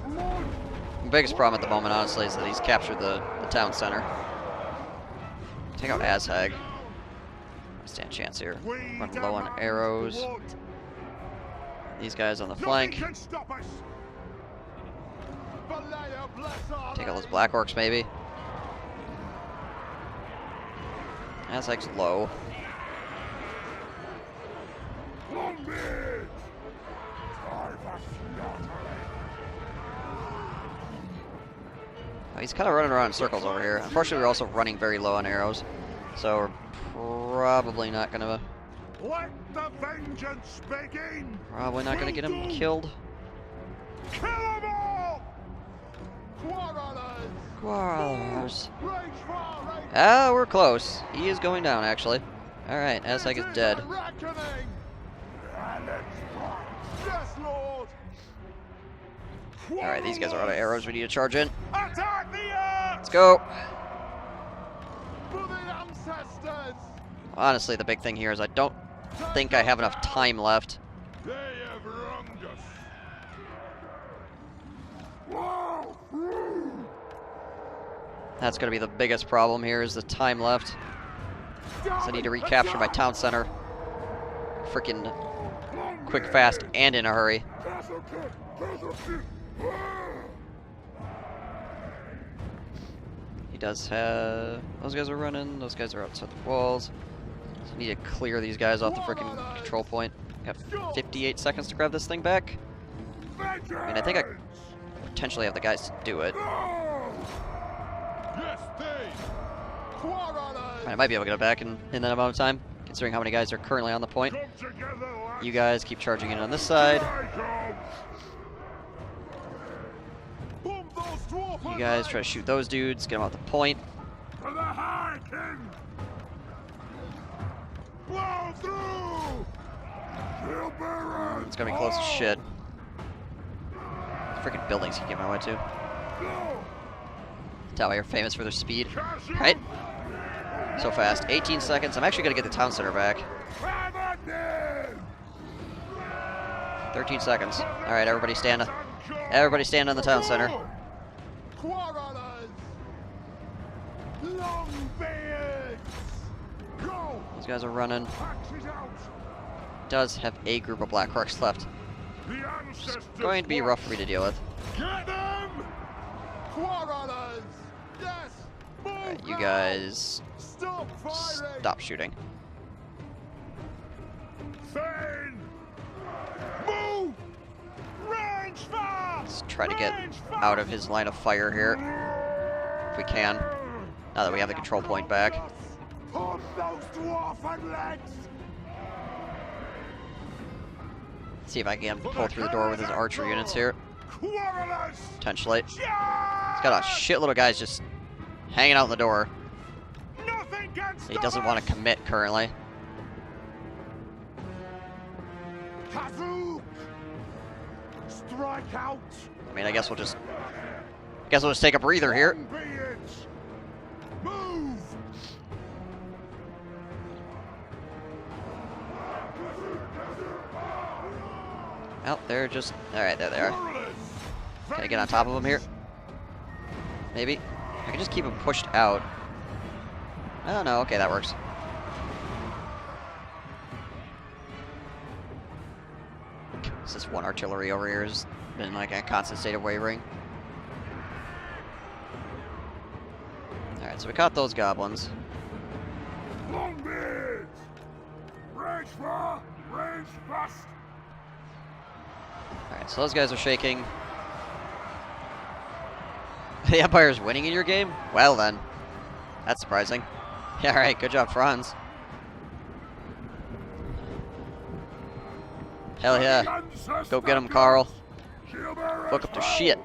The biggest problem at the moment, honestly, is that he's captured the town center. Take out Azhag. Stand a chance here. Run low on arrows. These guys on the flank. Take out those Black Orcs, maybe. Azhag's low. Oh, he's kind of running around in circles over here. Unfortunately, we're also running very low on arrows, so we're probably not going to Let the vengeance begin! Probably not gonna get him killed. Kill them all! Quarrelers. Rage far, rage Ah, we're close. He is going down, actually. Alright, Aztec is dead. Yes, Lord! Alright, these guys are out of arrows. We need to charge in. Attack the earth! Let's go. For the ancestors! Honestly, the big thing here is I don't think I have enough time left. They have wronged us. Whoa! That's going to be the biggest problem here is the time left. So I need to recapture my town center. Freaking quick, fast, and in a hurry. He does have... Those guys are running. Those guys are outside the walls. So I need to clear these guys off the freaking control point. Got 58 seconds to grab this thing back. I mean, I think I potentially have the guys to do it. Yes, they. I might be able to get it back in that amount of time, considering how many guys are currently on the point. Come together, lads. You guys keep charging in on this side. Bomb those dwarf You guys try to shoot those dudes, get them off the point. For the High King! Blow through! Shield barons! It's gonna be close as shit. Freaking buildings he came my way to. That's how you're famous for their speed. Right? So fast. 18 seconds. I'm actually gonna get the town center back. 13 seconds. Alright, everybody stand. Everybody stand on the town center. These guys are running. Does have a group of Black Orcs left. It's going to be rough for me to deal with. Get them! Yes! Alright, you guys stop shooting. Fane! Move! Range fire! Let's try to get out of his line of fire here. If we can. Now that we have the control point back. Pump those dwarfen legs! See if I can pull through the door with his archer units here. Quarrelers! Potentially. He's got a shitload of guys just hanging out in the door. Nothing can stop He doesn't want to commit currently. Kazook! Strike out! I mean, I guess we'll just take a breather here. Be it! Move! Oh, they're just... Alright, there they are. Quarrelers! Can I get on top of them here? Maybe? I can just keep them pushed out. Oh, no. Okay, that works. It's this one artillery over here has been like a constant state of wavering. Alright, so we caught those goblins. Longbeards! Range fire! Range fast! Alright, so those guys are shaking. The Empire's winning in your game? Well then. That's surprising. Yeah, alright, good job, Franz. Hell yeah. Go get him, Carl. Fuck up their shit.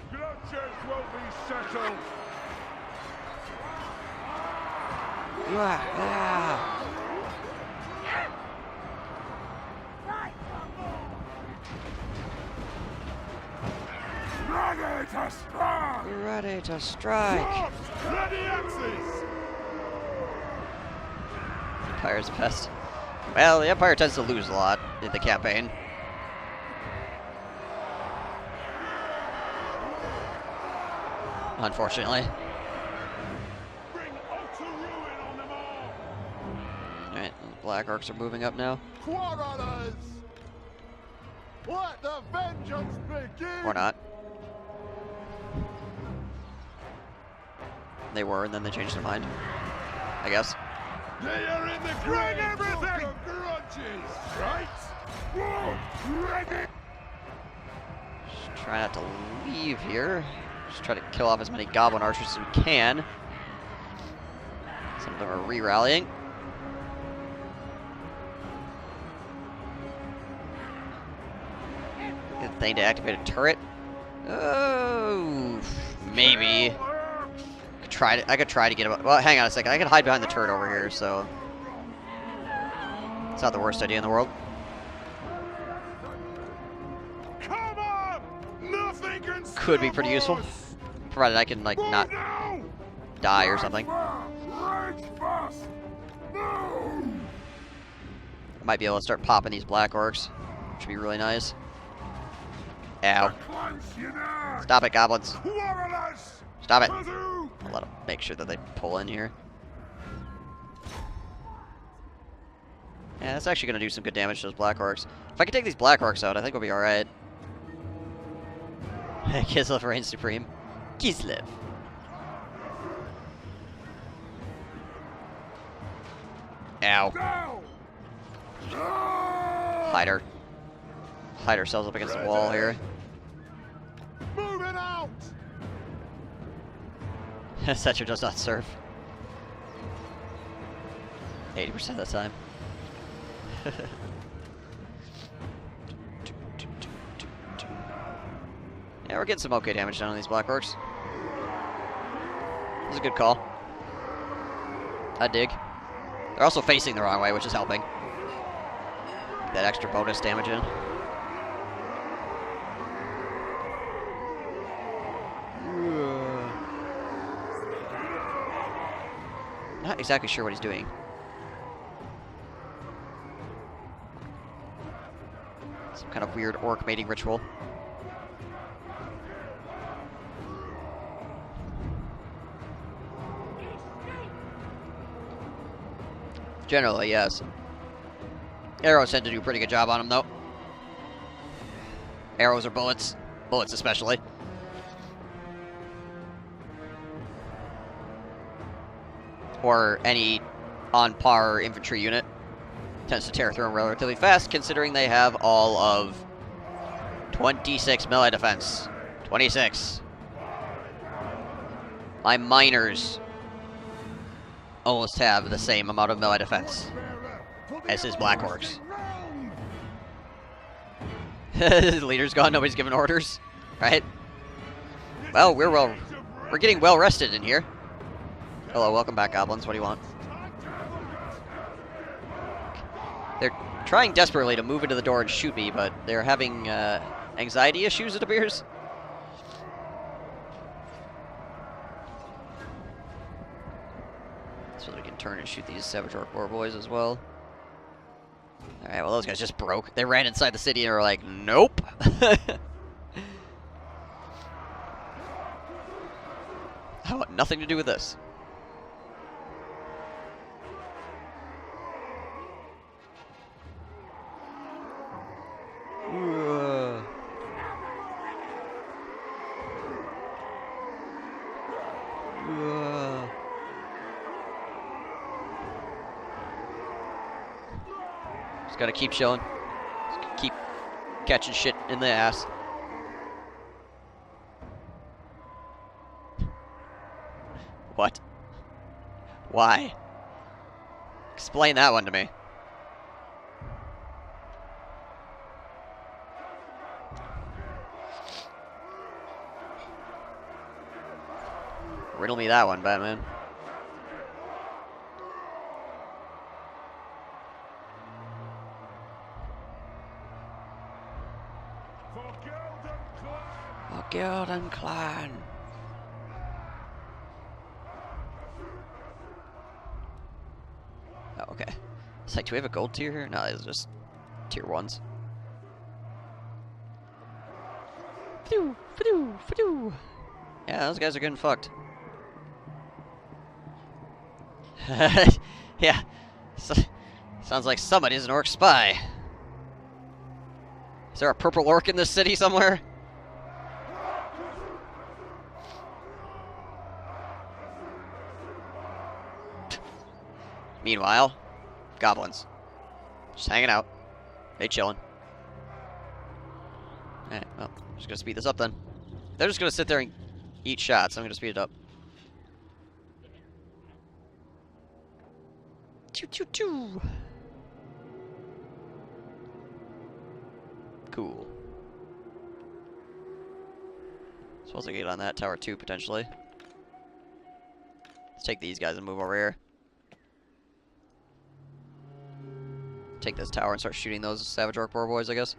Grudges will be settled. Yeah. Ready to strike! Ready to strike. Ready axes! Empire's best. Well, the Empire tends to lose a lot in the campaign. Unfortunately. Bring utter ruin on them all! Alright, the Black Orcs are moving up now. Quarrelers! Let the vengeance begin! Or not. They were, and then they changed their mind. I guess. They are in the bring everything! Grudges, right? Whoa! Ready! Just try not to leave here. Just try to kill off as many goblin archers as we can. Some of them are re-rallying. thing to activate a turret? Oh, maybe. I could try to get him. Well, hang on a second. I could hide behind the turret over here, so it's not the worst idea in the world. Come on! Nothing can Could be pretty useful, provided I can like not die or something. I might be able to start popping these black orcs, which would be really nice. Ow. Stop it, goblins. Stop it. I'll let them make sure that they pull in here. Yeah, that's actually going to do some good damage to those black orcs. If I can take these black orcs out, I think we'll be alright. Kislev reigns supreme. Kislev. Ow. Hide ourselves up against the wall here. Moving out. Setcher does not serve. 80% of the time. Yeah, we're getting some okay damage done on these black orcs. This is a good call. I dig. They're also facing the wrong way, which is helping. Get that extra bonus damage in. Not exactly sure what he's doing. Some kind of weird orc mating ritual. Generally, yes. Arrows tend to do a pretty good job on him, though. Arrows or bullets. Bullets, especially. Or any on-par infantry unit. Tends to tear through them relatively fast, considering they have all of 26 melee defense. 26. My miners almost have the same amount of melee defense as his black orcs. His leader's gone, nobody's giving orders, right? Well, we're getting well rested in here. Hello, welcome back, goblins. What do you want? They're trying desperately to move into the door and shoot me, but they're having anxiety issues, it appears. So we can turn and shoot these Savage Orc War Boys as well. Alright, well those guys just broke. They ran inside the city and were like, nope. I want nothing to do with this. Just gotta keep chilling. Just keep catching shit in the ass. What? Why? Explain that one to me. Riddle me that one, Batman. For Guild and Clan. Oh, okay. It's like, do we have a gold tier here? No, it's just tier 1s. Yeah, those guys are getting fucked. Yeah. Sounds like somebody's an orc spy. Is there a purple orc in this city somewhere? Meanwhile, goblins. Just hanging out. They chilling. Alright, well, I'm just gonna speed this up then. They're just gonna sit there and eat shots. I'm gonna speed it up. Choo choo choo. Cool. Supposed to get on that tower too, potentially. Let's take these guys and move over here. Take this tower and start shooting those Savage Orc Boar boys, I guess.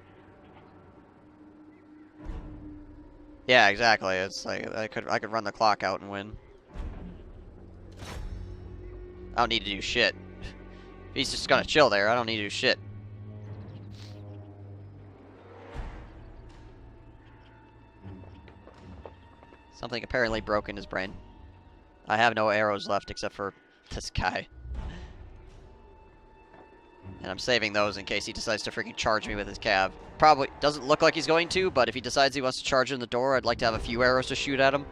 Yeah, exactly. It's like I could run the clock out and win. I don't need to do shit. He's just gonna chill there. I don't need to do shit. Something apparently broke in his brain. I have no arrows left except for this guy. And I'm saving those in case he decides to freaking charge me with his cav. Probably doesn't look like he's going to, but if he decides he wants to charge in the door, I'd like to have a few arrows to shoot at him.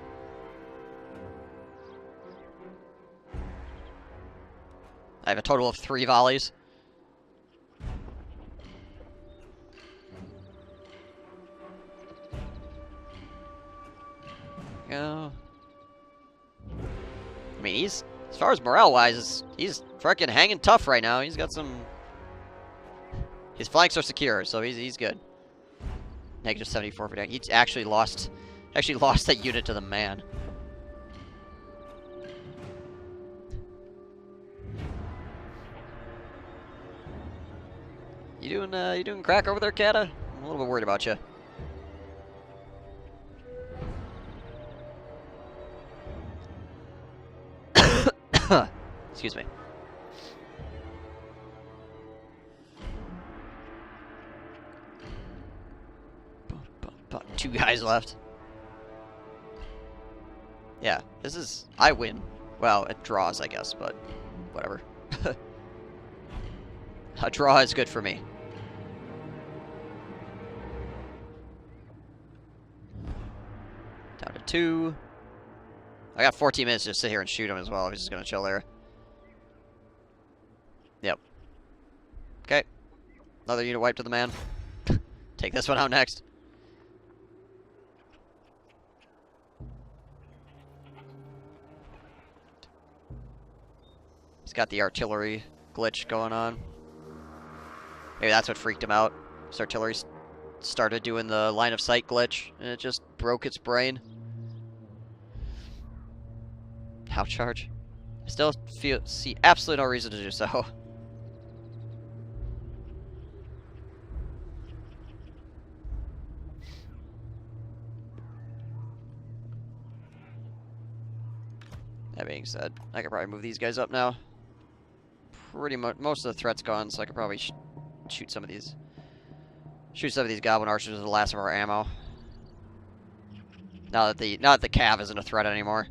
I have a total of 3 volleys. Go. I mean, he's, as far as morale-wise, he's freaking hanging tough right now. He's got some... His flanks are secure, so he's good. Negative 74 for damage. He actually lost that unit to the man. You doing crack over there, Kata? I'm a little bit worried about you. Excuse me. About 2 guys left. Yeah, this is... I win. Well, it draws, I guess, but whatever. A draw is good for me. Down to 2. I got 14 minutes to just sit here and shoot him as well if he's just gonna chill there. Yep. Okay. Another unit wiped to the man. Take this one out next. He's got the artillery glitch going on. Maybe that's what freaked him out. His artillery started doing the line of sight glitch, and it just broke its brain. How charge? I still see absolutely no reason to do so. That being said, I could probably move these guys up now. Pretty much, most of the threat's gone, so I could probably shoot some of these. Shoot some of these Goblin Archers with the last of our ammo. Now that the cav isn't a threat anymore.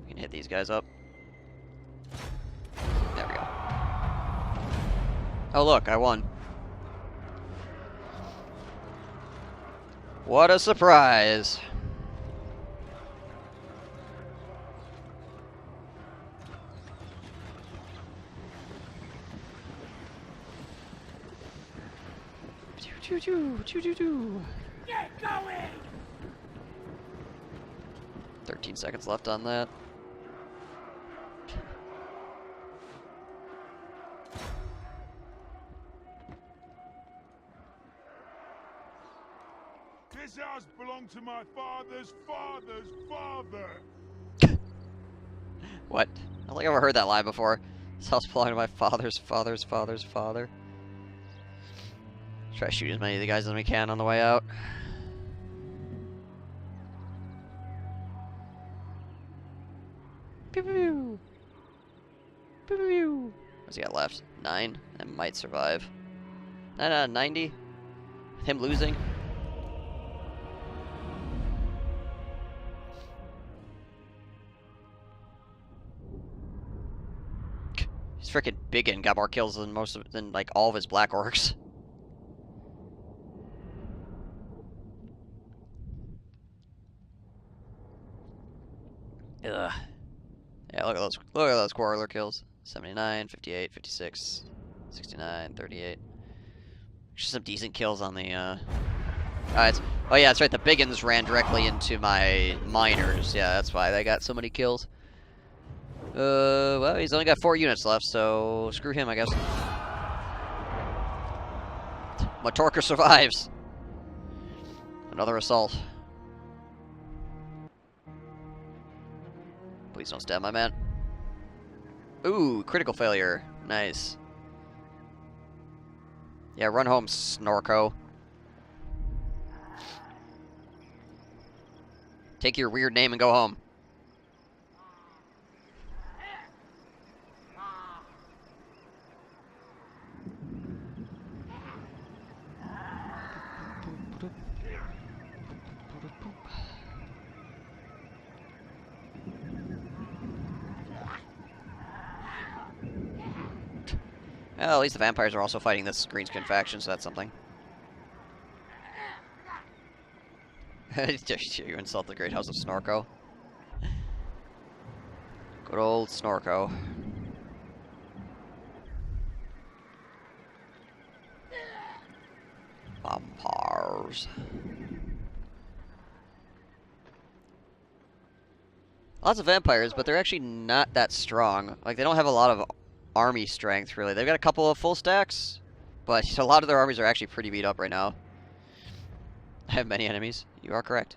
We can hit these guys up. There we go. Oh look, I won. What a surprise! Choo choo choo choo choo. Get going! 13 seconds left on that. This house belonged to my father's father's father. What? I don't think I've ever heard that line before. This house belonged to my father's father's father's father. Try to shoot as many of the guys as we can on the way out. Pew pew. Pew pew. What's he got left? 9. That might survive. 9 out of 90. With him losing. He's freaking big and got more kills than like all of his black orcs. Ugh. Yeah, look at those quarreler kills. 79, 58, 56, 69, 38. Just some decent kills on the oh yeah, that's right, the biggins ran directly into my miners. Yeah, that's why they got so many kills. Well, he's only got 4 units left, so screw him, I guess. Matorka survives. Another assault. Please don't stab my man. Ooh, critical failure. Nice. Yeah, run home, Snorko. Take your weird name and go home. Well, at least the vampires are also fighting this greenskin faction, so that's something. You insult the great house of Snorko. Good old Snorko. Vampires. Lots of vampires, but they're actually not that strong. Like, they don't have a lot of army strength, really. They've got a couple of full stacks, but a lot of their armies are actually pretty beat up right now. I have many enemies. You are correct.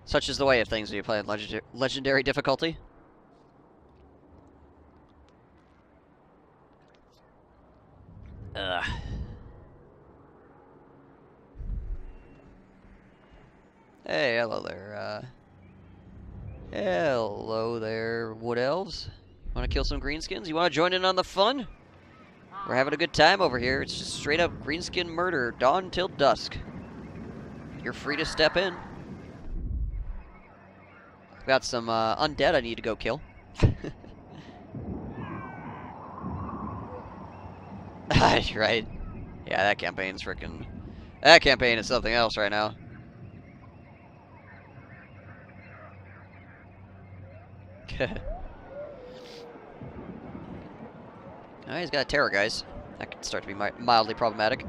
Such is the way of things when you play on legendary difficulty. Ugh. Hey, hello there, hello there, wood elves. Want to kill some greenskins? You want to join in on the fun? We're having a good time over here. It's just straight up greenskin murder, dawn till dusk. You're free to step in. Got some undead I need to go kill. Right. Yeah, that campaign's freaking... That campaign is something else right now. Oh, he's got a terror, guys. That could start to be mildly problematic.